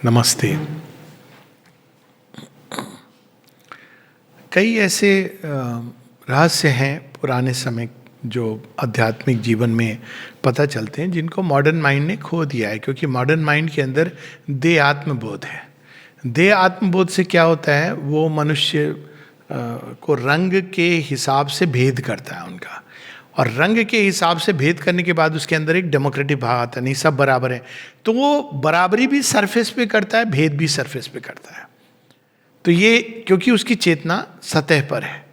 नमस्ते। कई ऐसे रहस्य हैं पुराने समय जो आध्यात्मिक जीवन में पता चलते हैं जिनको मॉडर्न माइंड ने खो दिया है, क्योंकि मॉडर्न माइंड के अंदर देह आत्मबोध है। देह आत्मबोध से क्या होता है, वो मनुष्य को रंग के हिसाब से भेद करता है उनका, और रंग के हिसाब से भेद करने के बाद उसके अंदर एक डेमोक्रेटिक भाव आता है, नहीं सब बराबर है। तो वो बराबरी भी सरफेस पे करता है, भेद भी सरफेस पे करता है। तो ये क्योंकि उसकी चेतना सतह पर है,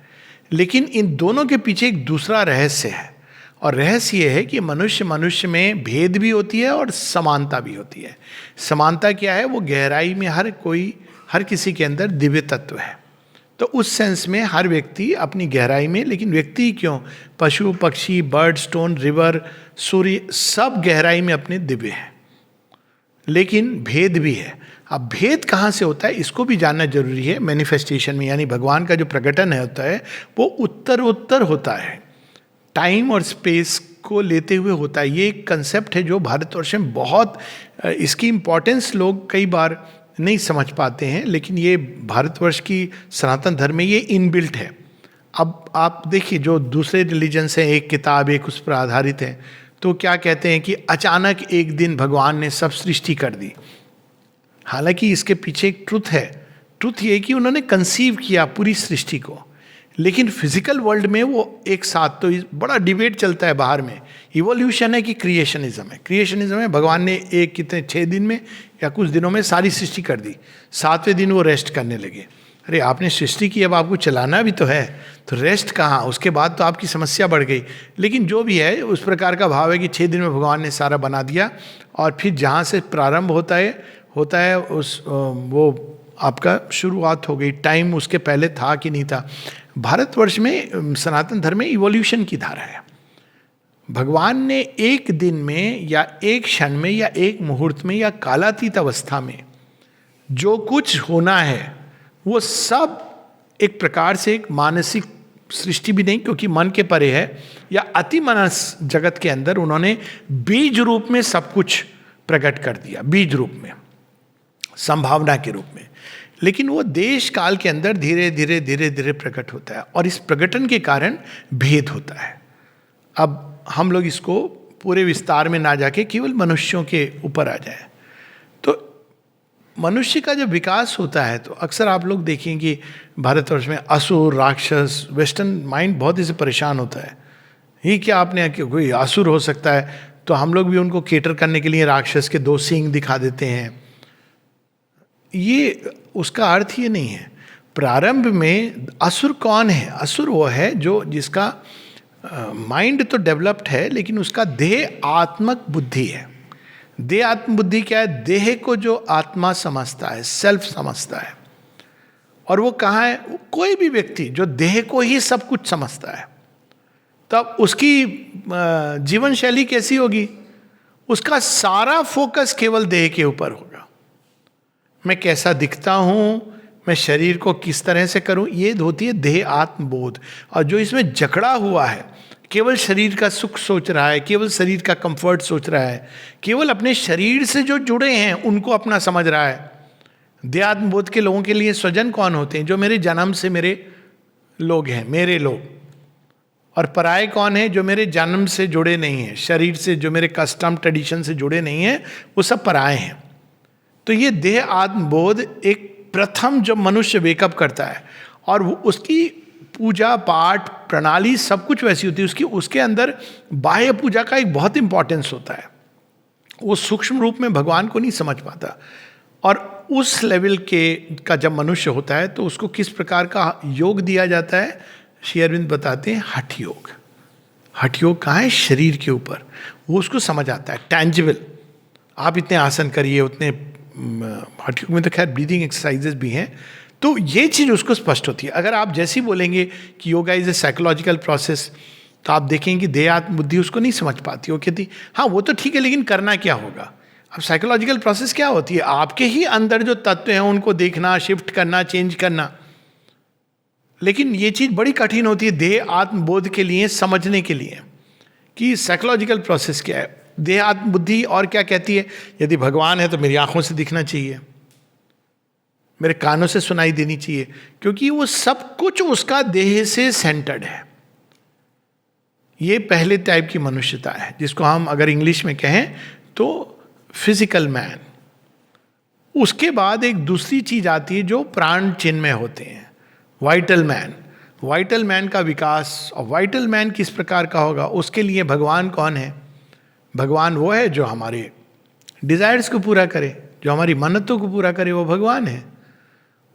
लेकिन इन दोनों के पीछे एक दूसरा रहस्य है, और रहस्य ये है कि मनुष्य मनुष्य में भेद भी होती है और समानता भी होती है। समानता क्या है, वो गहराई में हर किसी के अंदर दिव्य तत्व है। तो उस सेंस में हर व्यक्ति अपनी गहराई में, लेकिन व्यक्ति क्यों, पशु पक्षी, बर्ड, स्टोन, रिवर, सूर्य, सब गहराई में अपने दिव्य हैं, लेकिन भेद भी है। अब भेद कहाँ से होता है इसको भी जानना जरूरी है। मैनिफेस्टेशन में, यानी भगवान का जो प्रकटन होता है वो उत्तर होता है, टाइम और स्पेस को लेते हुए होता है। ये एक कंसेप्ट है जो भारतवर्ष में बहुत, इसकी इम्पोर्टेंस लोग कई बार नहीं समझ पाते हैं, लेकिन ये भारतवर्ष की सनातन धर्म में ये इनबिल्ट है। अब आप देखिए जो दूसरे रिलीजन्स हैं, एक किताब एक उस पर आधारित है, तो क्या कहते हैं कि अचानक एक दिन भगवान ने सब सृष्टि कर दी। हालांकि इसके पीछे एक ट्रुथ है। ट्रुथ ये कि उन्होंने कंसीव किया पूरी सृष्टि को, लेकिन फिजिकल वर्ल्ड में वो एक साथ, तो बड़ा डिबेट चलता है बाहर में। इवोल्यूशन है कि क्रिएशनिज्म है। क्रिएशनिज्म है भगवान ने एक कितने 6 दिन में या कुछ दिनों में सारी सृष्टि कर दी, 7वें दिन वो रेस्ट करने लगे। अरे आपने सृष्टि की, अब आपको चलाना भी तो है, तो रेस्ट कहाँ, उसके बाद तो आपकी समस्या बढ़ गई। लेकिन जो भी है उस प्रकार का भाव है कि 6 दिन में भगवान ने सारा बना दिया, और फिर जहाँ से प्रारंभ होता है वो आपका शुरुआत हो गई। टाइम उसके पहले था कि नहीं था। भारतवर्ष में सनातन धर्म में इवोल्यूशन की धारा है। भगवान ने एक दिन में या एक क्षण में या एक मुहूर्त में या कालातीत अवस्था में जो कुछ होना है वो सब एक प्रकार से एक मानसिक सृष्टि भी नहीं, क्योंकि मन के परे है, या अति मनस जगत के अंदर उन्होंने बीज रूप में सब कुछ प्रकट कर दिया, बीज रूप में, संभावना के रूप में। लेकिन वो देश काल के अंदर धीरे धीरे प्रकट होता है, और इस प्रकटन के कारण भेद होता है। अब हम लोग इसको पूरे विस्तार में ना जाके केवल मनुष्यों के ऊपर आ जाए, तो मनुष्य का जब विकास होता है तो अक्सर आप लोग देखेंगे भारतवर्ष में असुर, राक्षस, वेस्टर्न माइंड बहुत इसे परेशान होता है। ये क्या आपने कोई असुर हो सकता है, तो हम लोग भी उनको केटर करने के लिए राक्षस के 2 सींग दिखा देते हैं। ये उसका अर्थ ये नहीं है। प्रारंभ में असुर कौन है? असुर वो है जो जिसका माइंड तो डेवलप्ड है, लेकिन उसका देह आत्मक बुद्धि है। देह आत्म बुद्धि क्या है? देह को जो आत्मा समझता है, सेल्फ समझता है। और वो कहाँ है? कोई भी व्यक्ति जो देह को ही सब कुछ समझता है, तब उसकी जीवन शैली कैसी होगी? उसका सारा फोकस केवल देह के ऊपर होगा। मैं कैसा दिखता हूं, मैं शरीर को किस तरह से करूं, ये होती है देह आत्मबोध। और जो इसमें जकड़ा हुआ है, केवल शरीर का सुख सोच रहा है, केवल शरीर का कंफर्ट सोच रहा है, केवल अपने शरीर से जो जुड़े हैं उनको अपना समझ रहा है। देह आत्मबोध के लोगों के लिए स्वजन कौन होते हैं? जो मेरे जन्म से मेरे लोग हैं, मेरे लोग। और पराये कौन है? जो मेरे जन्म से जुड़े नहीं हैं, शरीर से, जो मेरे कस्टम ट्रेडिशन से जुड़े नहीं हैं, वो सब पराये हैं। तो ये देह आत्मबोध एक प्रथम जब मनुष्य वेकअप करता है, और उसकी पूजा पाठ प्रणाली सब कुछ वैसी होती है। उसके अंदर बाह्य पूजा का एक बहुत इंपॉर्टेंस होता है। वो सूक्ष्म रूप में भगवान को नहीं समझ पाता, और उस लेवल के का जब मनुष्य होता है तो उसको किस प्रकार का योग दिया जाता है? श्री अरविंद बताते हैं हठ योग। हठ योग कहाँ है? शरीर के ऊपर। वो उसको समझ आता है, टैंजिबल। आप इतने आसन करिए, उतने हठ योग में तो खैर ब्रीदिंग एक्सरसाइजेस भी हैं, तो ये चीज़ उसको स्पष्ट होती है। अगर आप जैसे ही बोलेंगे कि yoga is a psychological process, तो आप देखेंगे कि देह आत्म बुद्धि उसको नहीं समझ पाती। वो कहती हाँ वो तो ठीक है, लेकिन करना क्या होगा? अब साइकोलॉजिकल प्रोसेस क्या होती है? आपके ही अंदर जो तत्व हैं उनको देखना, शिफ्ट करना, चेंज करना। लेकिन ये चीज़ बड़ी कठिन होती है देह आत्मबोध के लिए, समझने के लिए कि साइकोलॉजिकल प्रोसेस क्या है। देह आत्म बुद्धि और क्या कहती है? यदि भगवान है तो मेरी आंखों से दिखना चाहिए, मेरे कानों से सुनाई देनी चाहिए, क्योंकि वो सब कुछ उसका देह से सेंटर्ड है। ये पहले टाइप की मनुष्यता है, जिसको हम अगर इंग्लिश में कहें तो फिजिकल मैन। उसके बाद एक दूसरी चीज आती है जो प्राण चिन्ह में होते हैं, वाइटल मैन। वाइटल मैन का विकास, और वाइटल मैन किस प्रकार का होगा, उसके लिए भगवान कौन है? भगवान वो है जो हमारे डिजायर्स को पूरा करे, जो हमारी मन्नतों को पूरा करे, वो भगवान है।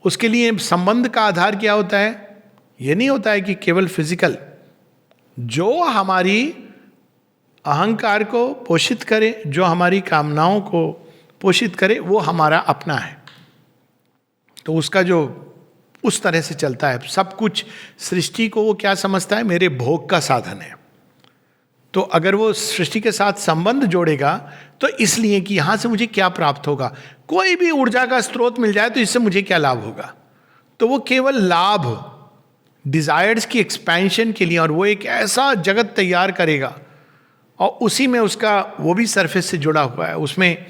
उसके लिए संबंध का आधार क्या होता है? ये नहीं होता है कि केवल फिजिकल, जो हमारी अहंकार को पोषित करे, जो हमारी कामनाओं को पोषित करे, वो हमारा अपना है। तो उसका जो उस तरह से चलता है सब कुछ, सृष्टि को वो क्या समझता है? मेरे भोग का साधन है। तो अगर वो सृष्टि के साथ संबंध जोड़ेगा तो इसलिए कि यहां से मुझे क्या प्राप्त होगा, कोई भी ऊर्जा का स्रोत मिल जाए तो इससे मुझे क्या लाभ होगा, तो वो केवल लाभ, डिजायर्स की एक्सपेंशन के लिए, और वो एक ऐसा जगत तैयार करेगा, और उसी में उसका वो भी सरफेस से जुड़ा हुआ है, उसमें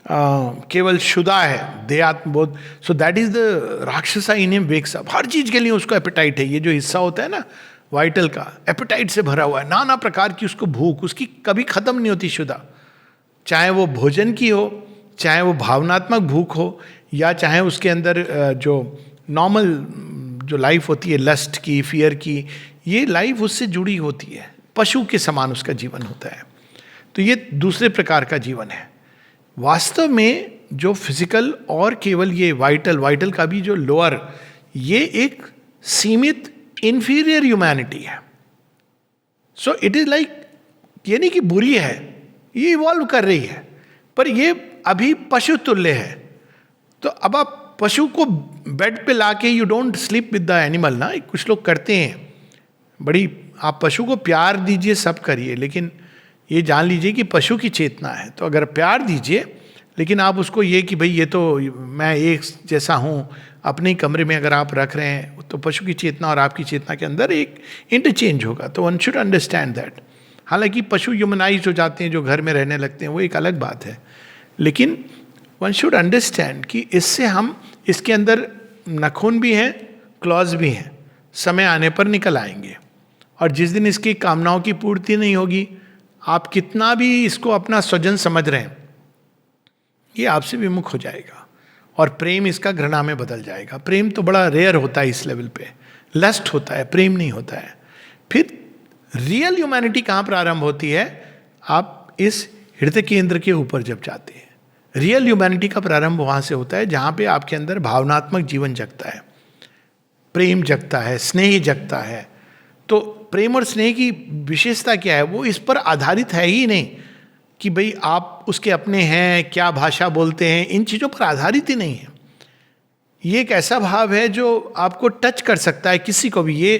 केवल शुदा है देहात्मबोध। So that is the rakshasa in him wakes up. हर चीज के लिए उसको एपेटाइट है। ये जो हिस्सा होता है ना वाइटल का, एपेटाइट से भरा हुआ है, नाना प्रकार की उसको भूख, उसकी कभी खत्म नहीं होती शुदा। चाहे वो भोजन की हो, चाहे वो भावनात्मक भूख हो, या चाहे उसके अंदर जो नॉर्मल जो लाइफ होती है, लस्ट की, फियर की, ये लाइफ उससे जुड़ी होती है। पशु के समान उसका जीवन होता है। तो ये दूसरे प्रकार का जीवन है। वास्तव में जो फिजिकल और केवल ये वाइटल का भी जो लोअर, ये एक सीमित इंफीरियर ह्यूमैनिटी है। सो इट इज लाइक, ये नहीं कि बुरी है, ये इवॉल्व कर रही है, पर ये अभी पशु तुल्य है। तो अब आप पशु को बेड पे लाके, you don't sleep with the animal ना, कुछ लोग करते हैं बड़ी, आप पशु को प्यार दीजिए, सब करिए, लेकिन ये जान लीजिए कि पशु की चेतना है। तो अगर प्यार दीजिए, लेकिन आप उसको ये कि भाई ये तो मैं एक जैसा हूँ, अपने ही कमरे में अगर आप रख रहे हैं, तो पशु की चेतना और आपकी चेतना के अंदर एक इंटरचेंज होगा। तो वन शुड अंडरस्टैंड दैट। हालांकि पशु ह्यूमनाइज हो जाते हैं, जो घर में रहने लगते हैं, वो एक अलग बात है, लेकिन वन शुड अंडरस्टैंड कि इससे हम, इसके अंदर नखून भी हैं, क्लॉज भी हैं, समय आने पर निकल आएंगे। और जिस दिन इसकी कामनाओं की पूर्ति नहीं होगी, आप कितना भी इसको अपना स्वजन समझ रहे हैं, ये आपसे विमुख हो जाएगा, और प्रेम इसका घृणा में बदल जाएगा। प्रेम तो बड़ा रेयर होता है इस लेवल पे, लस्ट होता है, प्रेम नहीं होता है। फिर रियल ह्यूमैनिटी कहाँ प्रारंभ होती है? आप इस हृदय केंद्र के ऊपर जब जाते हैं, रियल ह्यूमैनिटी का प्रारंभ वहाँ से होता है, जहाँ पे आपके अंदर भावनात्मक जीवन जगता है, प्रेम जगता है, स्नेह जगता है। तो प्रेम और स्नेह की विशेषता क्या है? वो इस पर आधारित है ही नहीं कि भाई आप उसके अपने हैं, क्या भाषा बोलते हैं, इन चीज़ों पर आधारित ही नहीं है। ये एक ऐसा भाव है जो आपको टच कर सकता है किसी को भी। ये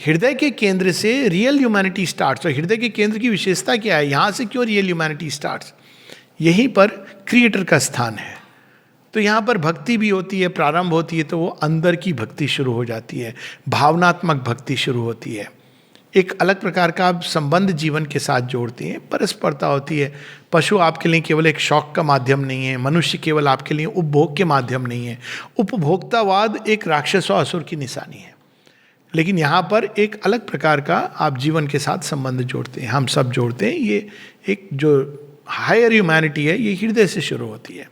हृदय के केंद्र से रियल ह्यूमैनिटी स्टार्ट्स। और हृदय के केंद्र की विशेषता क्या है? यहाँ से क्यों रियल ह्यूमैनिटी स्टार्ट्स? यहीं पर क्रिएटर का स्थान है। तो यहाँ पर भक्ति भी होती है, प्रारंभ होती है, तो वो अंदर की भक्ति शुरू हो जाती है, भावनात्मक भक्ति शुरू होती है। एक अलग प्रकार का आप संबंध जीवन के साथ जोड़ते हैं, परस्परता होती है। पशु आपके लिए केवल एक शौक का माध्यम नहीं है, मनुष्य केवल आपके लिए उपभोग के माध्यम नहीं है। उपभोक्तावाद एक राक्षस और असुर की निशानी है, लेकिन यहाँ पर एक अलग प्रकार का आप जीवन के साथ संबंध जोड़ते हैं, हम सब जोड़ते हैं। ये एक जो हायर ह्यूमैनिटी है, ये हृदय से शुरू होती है,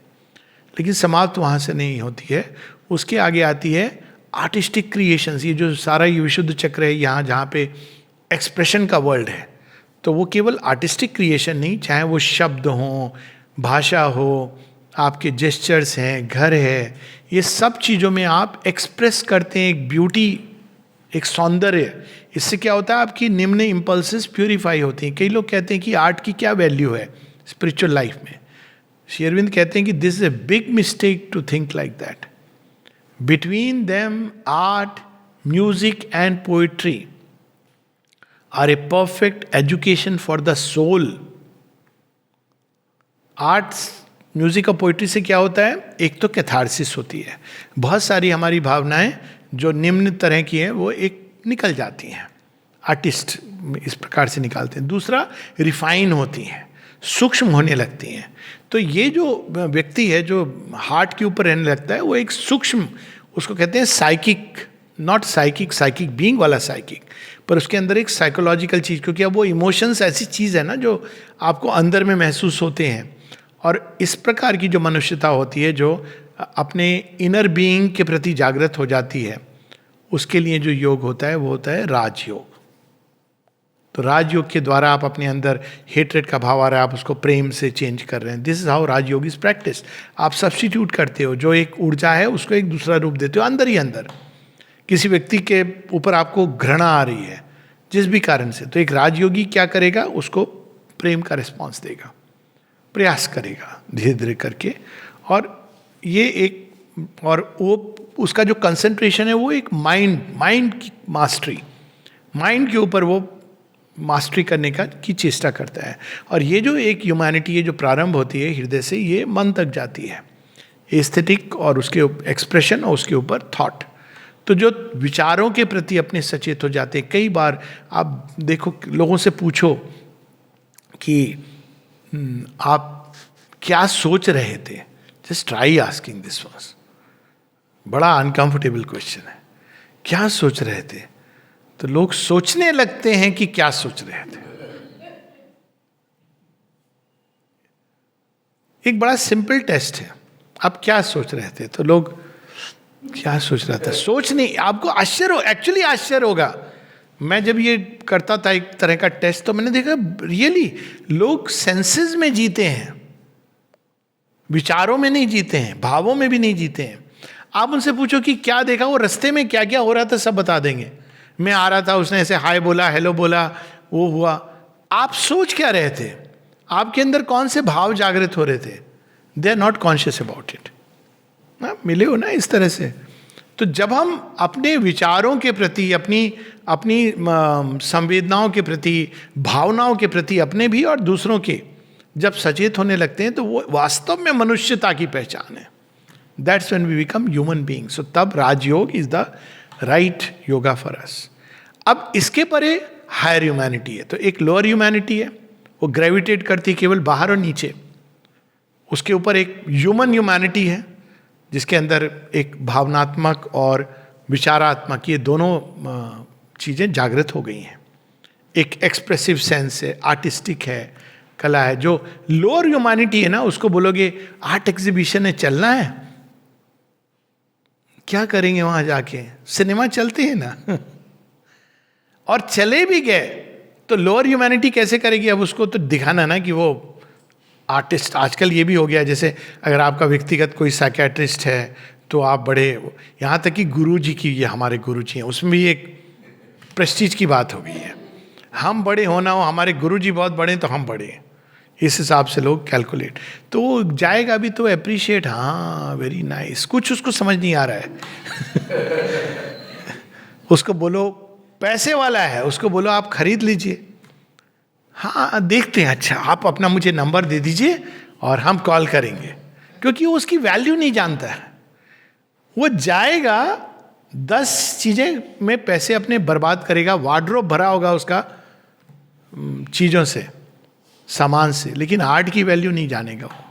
लेकिन समाप्त वहाँ से नहीं होती है। उसके आगे आती है आर्टिस्टिक क्रिएशंस। ये जो सारा ये विशुद्ध चक्र है यहाँ, जहाँ पे एक्सप्रेशन का वर्ल्ड है, तो वो केवल आर्टिस्टिक क्रिएशन नहीं, चाहे वो शब्द हों, भाषा हो, आपके जेस्चर्स हैं, घर है, ये सब चीज़ों में आप एक्सप्रेस करते हैं एक ब्यूटी, एक सौंदर्य। इससे क्या होता है? आपकी निम्न इम्पल्सेस प्यूरिफाई होती हैं। कई लोग कहते हैं कि आर्ट की क्या वैल्यू है स्पिरिचुअल लाइफ में। श्री अरविंद कहते हैं कि this is a big mistake to think like that. Between them art, music and poetry are a perfect education for the soul. Arts, music और पोइट्री से क्या होता है? एक तो कैथारसिस होती है, बहुत सारी हमारी भावनाएं जो निम्न तरह की हैं वो एक निकल जाती हैं, आर्टिस्ट इस प्रकार से निकालते हैं। दूसरा, रिफाइन होती हैं, सूक्ष्म होने लगती हैं। तो ये जो व्यक्ति है जो हार्ट के ऊपर रहने लगता है, वो एक सूक्ष्म, उसको कहते हैं psychic, not psychic psychic being वाला साइकिक, पर उसके अंदर एक साइकोलॉजिकल चीज़, क्योंकि अब वो इमोशंस ऐसी चीज़ है ना जो आपको अंदर में महसूस होते हैं। और इस प्रकार की जो मनुष्यता होती है जो अपने इनर बीइंग के प्रति जागृत हो जाती है, उसके लिए जो योग होता है वो होता है राजयोग। तो राजयोग के द्वारा आप अपने अंदर हेट्रेड का भाव आ रहा है, आप उसको प्रेम से चेंज कर रहे हैं। This is how Rajyoga is practice. आप सब्स्टिट्यूट करते हो, जो एक ऊर्जा है उसको एक दूसरा रूप देते हो अंदर ही अंदर। किसी व्यक्ति के ऊपर आपको घृणा आ रही है जिस भी कारण से, तो एक राजयोगी क्या करेगा, उसको प्रेम का रिस्पॉन्स देगा, प्रयास करेगा धीरे धीरे करके। और ये एक, और वो उसका जो कंसंट्रेशन है वो एक माइंड की मास्टरी, माइंड के ऊपर वो मास्टरी करने की चेष्टा करता है। और ये जो एक ह्यूमैनिटी है जो प्रारंभ होती है हृदय से, ये मन तक जाती है, एस्थेटिक और उसके एक्सप्रेशन और उसके ऊपर थॉट। तो जो विचारों के प्रति अपने सचेत हो जाते हैं। कई बार आप देखो, लोगों से पूछो कि आप क्या सोच रहे थे, just try asking this was, बड़ा अनकंफर्टेबल क्वेश्चन है, क्या सोच रहे थे, तो लोग सोचने लगते हैं कि क्या सोच रहे थे। एक बड़ा सिंपल टेस्ट है, आप क्या सोच रहे थे, तो लोग क्या सोच रहा था, सोच नहीं, आपको आश्चर्य, एक्चुअली आश्चर्य होगा। मैं जब ये करता था एक तरह का टेस्ट, तो मैंने देखा रियली लोग सेंसेस में जीते हैं, विचारों में नहीं जीते हैं, भावों में भी नहीं जीते हैं। आप उनसे पूछो कि क्या देखा, वो रास्ते में क्या क्या हो रहा था सब बता देंगे। मैं आ रहा था, उसने ऐसे हाय बोला, हेलो बोला, वो हुआ। आप सोच क्या रहे थे, आपके अंदर कौन से भाव जागृत हो रहे थे, they are not conscious about it. मिले हो ना इस तरह से। तो जब हम अपने विचारों के प्रति, अपनी संवेदनाओं के प्रति, भावनाओं के प्रति, अपने भी और दूसरों के जब सचेत होने लगते हैं, तो वो वास्तव में मनुष्यता की पहचान है। That's when we become human being. So तब rajyoga is the right yoga for us. अब इसके परे हायर ह्यूमैनिटी है। तो एक लोअर ह्यूमैनिटी है, वो ग्रेविटेट करती है केवल बाहर और नीचे। उसके ऊपर एक ह्यूमन ह्यूमैनिटी है जिसके अंदर एक भावनात्मक और विचारात्मक, ये दोनों चीज़ें जागृत हो गई हैं। एक एक्सप्रेसिव सेंस है, आर्टिस्टिक है, कला है। जो लोअर ह्यूमैनिटी है ना, उसको बोलोगे आर्ट एग्जीबिशन है, चलना है, क्या करेंगे वहां जाके, सिनेमा चलते हैं ना और चले भी गए तो लोअर ह्यूमैनिटी कैसे करेगी, अब उसको तो दिखाना ना कि वो आर्टिस्ट। आजकल ये भी हो गया, जैसे अगर आपका व्यक्तिगत कोई साइकेट्रिस्ट है तो आप बड़े, यहाँ तक कि गुरु जी की, ये हमारे गुरु जी हैं, उसमें भी एक प्रेस्टीज की बात हो गई है। हम बड़े होना हो, हमारे गुरु जी बहुत बड़े तो हम बड़े, इस हिसाब से लोग कैलकुलेट। तो वो जाएगा भी तो अप्रिशिएट, हाँ वेरी नाइस, कुछ उसको समझ नहीं आ रहा है उसको बोलो पैसे वाला है, उसको बोलो आप खरीद लीजिए, हाँ देखते हैं, अच्छा आप अपना मुझे नंबर दे दीजिए और हम कॉल करेंगे, क्योंकि वो उसकी वैल्यू नहीं जानता है। वो जाएगा 10 चीज़ें में पैसे अपने बर्बाद करेगा, वार्डरोब भरा होगा उसका चीज़ों से, सामान से, लेकिन आर्ट की वैल्यू नहीं जानेगा, वो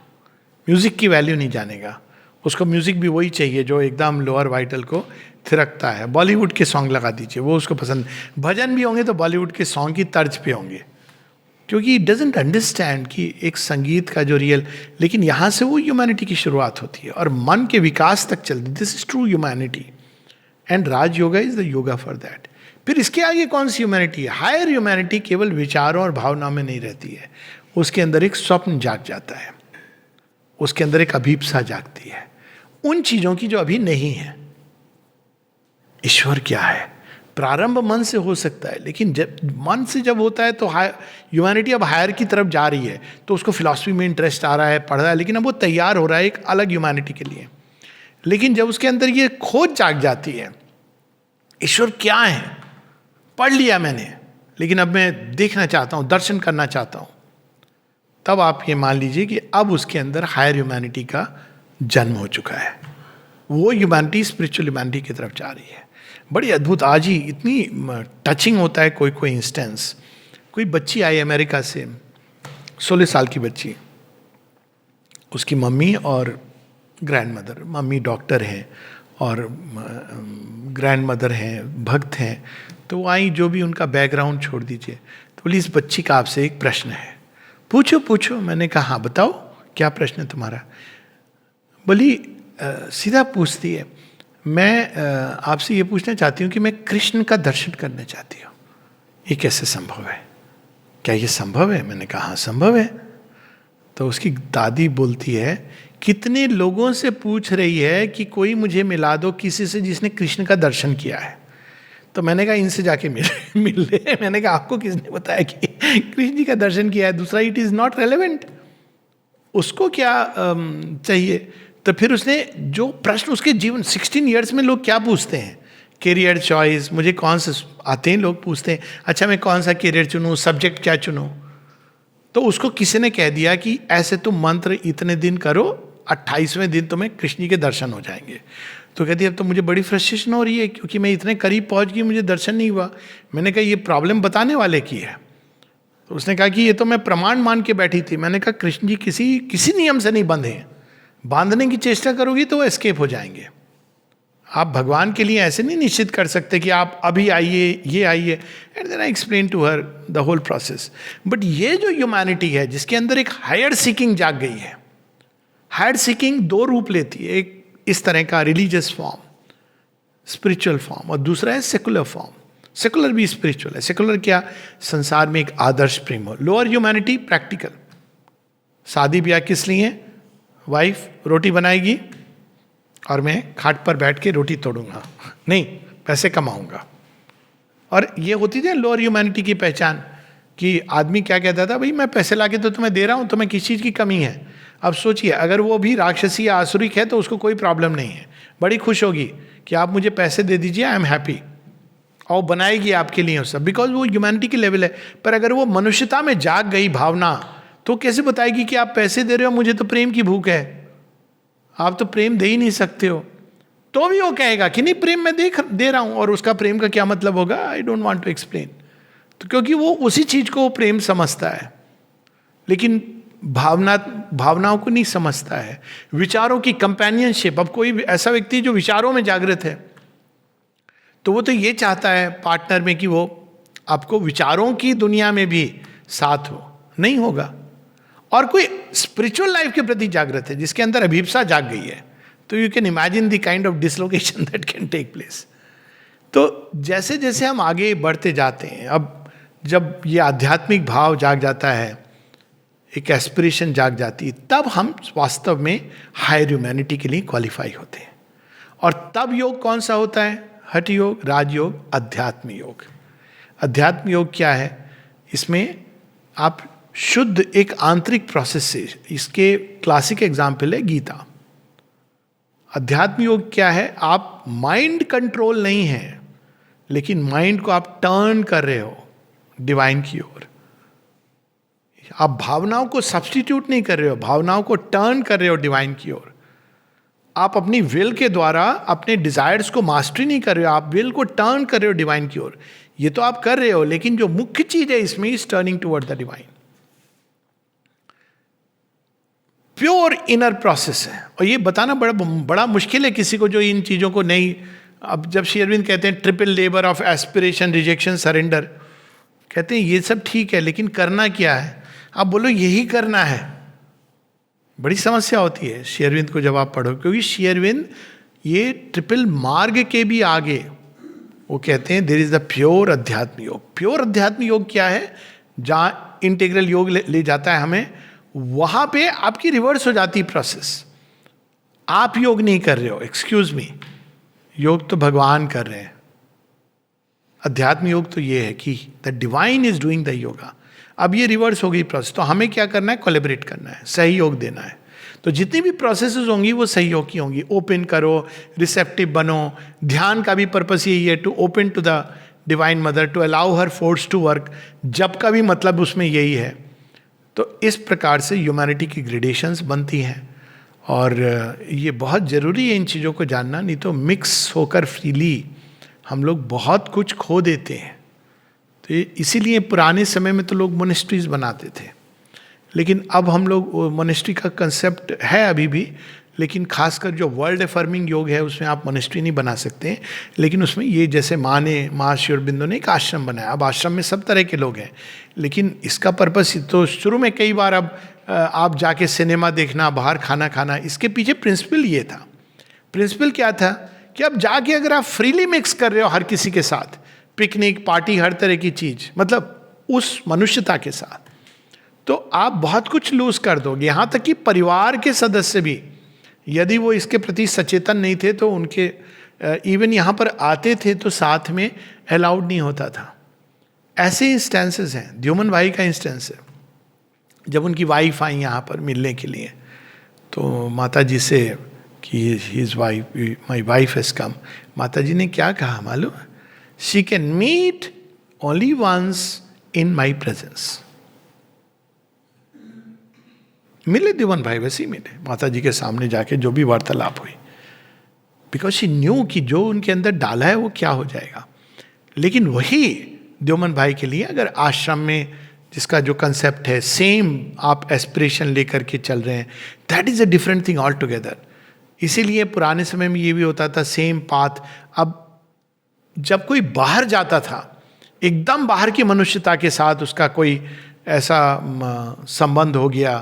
म्यूज़िक की वैल्यू नहीं जानेगा। उसको म्यूज़िक भी वही चाहिए जो एकदम लोअर वाइटल को थिरकता है। बॉलीवुड के सॉन्ग लगा दीजिए, वो उसको पसंद। भजन भी होंगे तो बॉलीवुड के सॉन्ग की तर्ज पे होंगे, क्योंकि इट डजंट अंडरस्टैंड कि एक संगीत का जो रियल, लेकिन यहाँ से वो ह्यूमैनिटी की शुरुआत होती है और मन के विकास तक चलती है। This is true humanity and Raj yoga is the yoga for that. फिर इसके आगे कौन सी ह्यूमैनिटी है? हायर ह्यूमैनिटी केवल विचारों और भावनाओं में नहीं रहती है, उसके अंदर एक स्वप्न जाग जाता है, उसके अंदर एक अभीप्सा जागती है उन चीजों की जो अभी नहीं है। ईश्वर क्या है? प्रारंभ मन से हो सकता है, लेकिन जब मन से जब होता है तो ह्यूमैनिटी अब हायर की तरफ जा रही है, तो उसको फिलॉसफी में इंटरेस्ट आ रहा है, पढ़ रहा है, लेकिन अब वो तैयार हो रहा है एक अलग ह्यूमैनिटी के लिए। लेकिन जब उसके अंदर ये खोज जाग जाती है, ईश्वर क्या है, पढ़ लिया मैंने, लेकिन अब मैं देखना चाहता हूँ, दर्शन करना चाहता हूँ, तब आप ये मान लीजिए कि अब उसके अंदर हायर ह्यूमैनिटी का जन्म हो चुका है। वो ह्यूमैनिटी स्पिरिचुअल ह्यूमैनिटी की तरफ जा रही है। बड़ी अद्भुत, आज ही इतनी टचिंग होता है कोई इंस्टेंस। कोई बच्ची आई अमेरिका से, 16 साल की बच्ची, उसकी मम्मी और ग्रैंड मदर, मम्मी डॉक्टर हैं और ग्रैंड मदर हैं, भक्त हैं। तो वो आई, जो भी उनका बैकग्राउंड छोड़ दीजिए, तो बोली इस बच्ची का आपसे एक प्रश्न है, पूछो पूछो। मैंने कहा हाँ बताओ, क्या प्रश्न है तुम्हारा? बोली सीधा पूछती है, मैं आपसे ये पूछना चाहती हूँ कि मैं कृष्ण का दर्शन करना चाहती हूँ, ये कैसे संभव है? क्या ये संभव है? मैंने कहा हाँ संभव है। तो उसकी दादी बोलती है, कितने लोगों से पूछ रही है कि कोई मुझे मिला दो किसी से जिसने कृष्ण का दर्शन किया है। तो मैंने कहा इनसे जाके मिल ले। मैंने कहा आपको किसने बताया कि कृष्ण जी का दर्शन किया है? दूसरा, इट इज नॉट रेलेवेंट, उसको क्या चाहिए? तो फिर उसने जो प्रश्न उसके जीवन 16 ईयर्स में लोग क्या पूछते हैं, कैरियर चॉइस, मुझे कौन से आते हैं, लोग पूछते हैं अच्छा मैं कौन सा कैरियर चुनूं, सब्जेक्ट क्या चुनूं। तो उसको किसी ने कह दिया कि ऐसे तुम मंत्र इतने दिन करो, 28वें दिन तुम्हें कृष्ण जी के दर्शन हो जाएंगे। तो कहती है अब तो मुझे बड़ी फ्रस्ट्रेशन हो रही है क्योंकि मैं इतने करीब पहुंच गई, मुझे दर्शन नहीं हुआ। मैंने कहा ये प्रॉब्लम बताने वाले की है। तो उसने कहा कि ये तो मैं प्रमाण मान के बैठी थी। मैंने कहा कृष्ण जी किसी नियम से नहीं बंधे हैं, बांधने की चेष्टा करोगी तो वो एस्केप हो जाएंगे। आप भगवान के लिए ऐसे नहीं निश्चित कर सकते कि आप अभी आइए, ये आइए। And then I explain to her the whole process. But ये जो ह्यूमैनिटी है जिसके अंदर एक हायर सीकिंग जाग गई है, हायर सीकिंग दो रूप लेती है, एक इस तरह का रिलीजियस फॉर्म, स्पिरिचुअल फॉर्म, और दूसरा है सेकुलर फॉर्म। सेकुलर भी स्पिरिचुअल है। सेकुलर क्या? संसार में एक आदर्श प्रेम हो। लोअर ह्यूमैनिटी प्रैक्टिकल, शादी ब्याह किस लिए है? वाइफ रोटी बनाएगी और मैं खाट पर बैठ के रोटी तोड़ूंगा, नहीं पैसे कमाऊंगा। और ये होती थी लोअर ह्यूमैनिटी की पहचान कि आदमी क्या कहता था, भाई मैं पैसे लाके तो तुम्हें दे रहा हूं, तुम्हें किस चीज़ की कमी है? अब सोचिए अगर वो भी राक्षसी या आसुरिक है तो उसको कोई प्रॉब्लम नहीं है, बड़ी खुश होगी कि आप मुझे पैसे दे दीजिए, आई एम हैप्पी, और बनाएगी आपके लिए सब, बिकॉज वो ह्यूमैनिटी की लेवल है। पर अगर वो मनुष्यता में जाग गई भावना, तो कैसे बताएगी कि आप पैसे दे रहे हो, मुझे तो प्रेम की भूख है, आप तो प्रेम दे ही नहीं सकते हो। तो भी वो कहेगा कि नहीं प्रेम मैं दे रहा हूं। और उसका प्रेम का क्या मतलब होगा? I don't want to explain. तो क्योंकि वो उसी चीज को प्रेम समझता है, लेकिन भावनाओं को नहीं समझता है, विचारों की कंपेनियनशिप। अब कोई ऐसा व्यक्ति जो विचारों में जागृत है, तो वो तो ये चाहता है पार्टनर में कि वो आपको विचारों की दुनिया में भी साथ हो, नहीं होगा। और कोई स्पिरिचुअल लाइफ के प्रति जागृत है जिसके अंदर अभिप्सा जाग गई है, तो you can imagine the kind of dislocation that can take place. तो जैसे जैसे हम आगे बढ़ते जाते हैं, अब जब ये आध्यात्मिक भाव जाग जाता है, एक एस्पिरेशन जाग जाती है, तब हम वास्तव में हायर ह्यूमैनिटी के लिए क्वालिफाई होते हैं। और तब योग कौन सा होता है? हठ योग, राजयोग, अध्यात्म योग। अध्यात्म योग क्या है? इसमें आप शुद्ध एक आंतरिक प्रोसेस से, इसके क्लासिक एग्जाम्पल है गीता। अध्यात्म योग क्या है? आप माइंड कंट्रोल नहीं है, लेकिन माइंड को आप टर्न कर रहे हो डिवाइन की ओर। आप भावनाओं को सब्स्टिट्यूट नहीं कर रहे हो, भावनाओं को टर्न कर रहे हो डिवाइन की ओर। आप अपनी विल के द्वारा अपने डिजायर्स को मास्टरी नहीं कर रहे हो, आप विल को टर्न कर रहे हो डिवाइन की ओर। ये तो आप कर रहे हो, लेकिन जो मुख्य चीज है इसमें is turning toward the divine. Pure inner process है। और ये बताना बड़ा मुश्किल है किसी को जो इन चीजों को नहीं। अब जब श्री अरविंद कहते हैं triple labour of aspiration, rejection, surrender, कहते हैं ये सब ठीक है, लेकिन करना क्या है? आप बोलो यही करना है, बड़ी समस्या होती है श्री अरविंद को जब आप पढ़ो, क्योंकि श्री अरविंद ये ट्रिपल मार्ग के भी आगे वो कहते हैं देयर इज द प्योर अध्यात्म योग। प्योर अध्यात्म योग क्या है? जहां इंटीग्रल योग ले जाता है हमें, वहां पे आपकी रिवर्स हो जाती प्रोसेस। आप योग नहीं कर रहे हो, एक्सक्यूज मी, योग तो भगवान कर रहे हैं। अध्यात्म योग तो ये है कि the divine is doing the yoga. अब ये रिवर्स हो गई प्रोसेस, तो हमें क्या करना है? कोलैबोरेट करना है, सहयोग देना है। तो जितनी भी प्रोसेसेस होंगी वो सहयोग की होंगी। ओपन करो, रिसेप्टिव बनो। ध्यान का भी पर्पस यही है, to open to the divine mother, to allow her force to work. जब का भी मतलब उसमें यही है। तो इस प्रकार से ह्यूमैनिटी की ग्रेडेशंस बनती हैं, और ये बहुत ज़रूरी है इन चीज़ों को जानना, नहीं तो मिक्स होकर फ्रीली हम लोग बहुत कुछ खो देते हैं। तो इसीलिए पुराने समय में तो लोग मोनेस्ट्रीज बनाते थे, लेकिन अब हम लोग मोनेस्ट्री का कंसेप्ट है अभी भी, लेकिन खासकर जो वर्ल्ड अफर्मिंग योग है उसमें आप मोनेस्ट्री नहीं बना सकते हैं। लेकिन उसमें ये जैसे माँ श्री अरबिंदो ने एक आश्रम बनाया, अब आश्रम में सब तरह के लोग हैं, लेकिन इसका पर्पस तो शुरू में कई बार अब आप जाके सिनेमा देखना, बाहर खाना खाना, इसके पीछे प्रिंसिपल ये था। प्रिंसिपल क्या था कि अब जाके अगर आप फ्रीली मिक्स कर रहे हो हर किसी के साथ, पिकनिक पार्टी हर तरह की चीज, मतलब उस मनुष्यता के साथ, तो आप बहुत कुछ लूज कर दोगे। यहां तक कि परिवार के सदस्य भी यदि वो इसके प्रति सचेतन नहीं थे तो उनके इवन यहाँ पर आते थे तो साथ में अलाउड नहीं होता था। ऐसे इंस्टेंसेस हैं। द्युमन भाई का इंस्टेंस है, जब उनकी वाइफ आई यहाँ पर मिलने के लिए, तो माता जी से कि his wife, my wife has come, Mata ji ने क्या कहा मालूम? She can meet only once in my presence. मिले द्युमन भाई, वैसे ही मिले माता जी के सामने जाके, जो भी वार्तालाप हुई, बिकॉज शी न्यू कि जो उनके अंदर डाला है वो क्या हो जाएगा। लेकिन वही द्युमन भाई के लिए अगर आश्रम में जिसका जो कंसेप्ट है सेम आप एस्पिरेशन लेकर के चल रहे हैं, that is a different thing all together. इसीलिए पुराने समय में ये भी होता था सेम पाथ। अब जब कोई बाहर जाता था, एकदम बाहर की मनुष्यता के साथ उसका कोई ऐसा संबंध हो गया,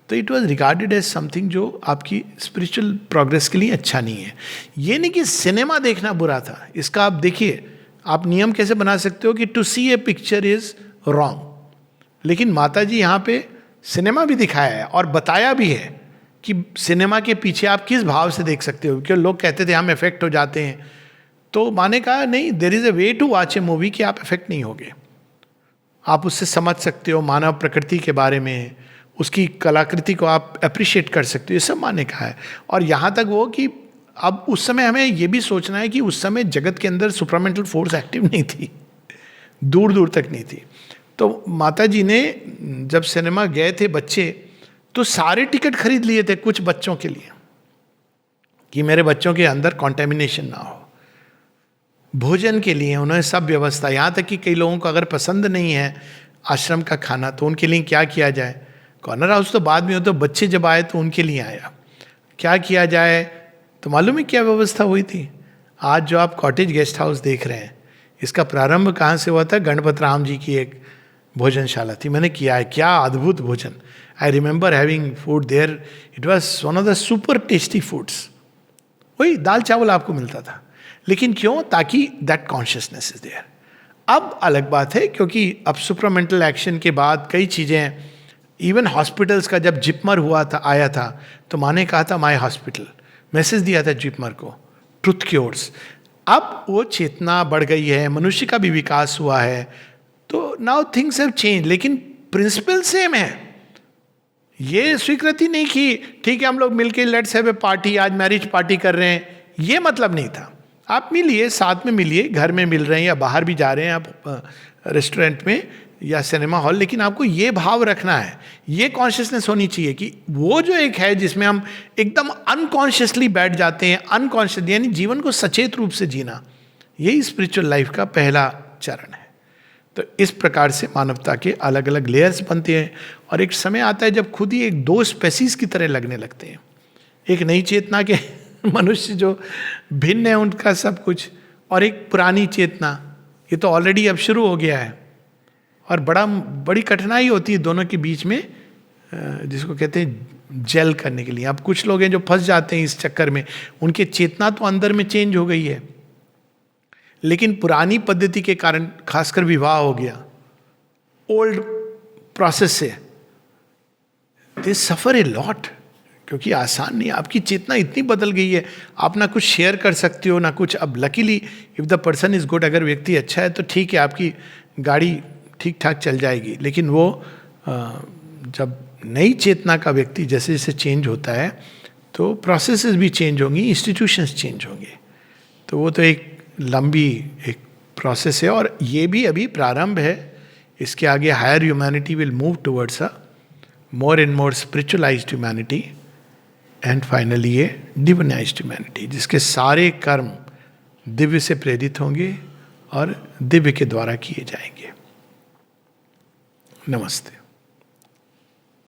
तो it was regarded as something जो आपकी स्पिरिचुअल प्रोग्रेस के लिए अच्छा नहीं है। ये नहीं कि सिनेमा देखना बुरा था, इसका आप देखिए, आप नियम कैसे बना सकते हो कि to see a picture is wrong, लेकिन माता जी यहाँ पे सिनेमा भी दिखाया है और बताया भी है कि सिनेमा के पीछे आप किस भाव से देख सकते हो। क्योंकि लोग कहते थे हम इफेक्ट हो जाते हैं, तो माने कहा नहीं, there is a way to watch a movie कि आप इफेक्ट नहीं होगे, आप उससे समझ सकते हो मानव प्रकृति के बारे में, उसकी कलाकृति को आप अप्रिशिएट कर सकते हो, ये सब माने कहा है। और यहाँ तक वो कि अब उस समय हमें ये भी सोचना है कि उस समय जगत के अंदर सुपरामेंटल फोर्स एक्टिव नहीं थी, दूर दूर तक नहीं थी। तो माता जी ने जब सिनेमा गए थे बच्चे, तो सारे टिकट खरीद लिए थे कुछ बच्चों के लिए कि मेरे बच्चों के अंदर कॉन्टेमिनेशन ना हो। भोजन के लिए उन्होंने सब व्यवस्था, यहाँ तक कि कई लोगों को अगर पसंद नहीं है आश्रम का खाना तो उनके लिए क्या किया जाए, कॉर्नर हाउस तो बाद में हो, तो बच्चे जब आए तो उनके लिए आया, क्या किया जाए। तो मालूम है क्या व्यवस्था हुई थी? आज जो आप कॉटेज गेस्ट हाउस देख रहे हैं, इसका प्रारंभ कहाँ से हुआ था? गणपत राम जी की एक भोजनशाला थी, मैंने किया है, क्या अद्भुत भोजन। I remember having food there, it was one of the super tasty foods. वही दाल चावल आपको मिलता था, लेकिन क्यों? ताकि दैट कॉन्शियसनेस इज देयर। अब अलग बात है, क्योंकि अब सुपरामेंटल एक्शन के बाद कई चीज़ें, इवन हॉस्पिटल्स का जब जिपमर हुआ था, आया था, तो माने कहा था माय हॉस्पिटल, मैसेज दिया था जिपमर को, ट्रुथ क्योर्स। अब वो चेतना बढ़ गई है, मनुष्य का भी विकास हुआ है, तो नाउ थिंग्स हैव चेंज, लेकिन प्रिंसिपल सेम है। ये स्वीकृति नहीं कि ठीक है हम लोग मिलके लेट्स हैव ए पार्टी, आज मैरिज पार्टी कर रहे हैं, ये मतलब नहीं था। आप मिलिए, साथ में मिलिए, घर में मिल रहे हैं या बाहर भी जा रहे हैं आप रेस्टोरेंट में या सिनेमा हॉल, लेकिन आपको ये भाव रखना है, ये कॉन्शियसनेस होनी चाहिए कि वो जो एक है जिसमें हम एकदम अनकॉन्शियसली बैठ जाते हैं, अनकॉन्शियस यानी जीवन को सचेत रूप से जीना, यही स्पिरिचुअल लाइफ का पहला चरण है। तो इस प्रकार से मानवता के अलग अलग लेयर्स बनते हैं, और एक समय आता है जब खुद ही एक दो स्पेसीज की तरह लगने लगते हैं। एक नई चेतना के मनुष्य जो भिन्न है उनका सब कुछ, और एक पुरानी चेतना, ये तो ऑलरेडी अब शुरू हो गया है। और बड़ी कठिनाई होती है दोनों के बीच में, जिसको कहते हैं जेल करने के लिए। अब कुछ लोग हैं जो फंस जाते हैं इस चक्कर में, उनके चेतना तो अंदर में चेंज हो गई है, लेकिन पुरानी पद्धति के कारण खासकर विवाह हो गया ओल्ड प्रोसेस से, दे सफर ए लॉट, क्योंकि आसान नहीं, आपकी चेतना इतनी बदल गई है, आप ना कुछ शेयर कर सकते हो ना कुछ। अब luckily if the person is good, अगर व्यक्ति अच्छा है तो ठीक है, आपकी गाड़ी ठीक ठाक चल जाएगी। लेकिन वो जब नई चेतना का व्यक्ति जैसे जैसे चेंज होता है, तो प्रोसेसेस भी चेंज होंगी, इंस्टीट्यूशंस चेंज होंगे। तो वो तो एक लंबी एक प्रोसेस है, और ये भी अभी प्रारंभ है। इसके आगे higher humanity will move towards a more and more spiritualized humanity, and finally ये डिविनाइज्ड ह्यूमैनिटी, जिसके सारे कर्म दिव्य से प्रेरित होंगे और दिव्य के द्वारा किए जाएंगे। नमस्ते।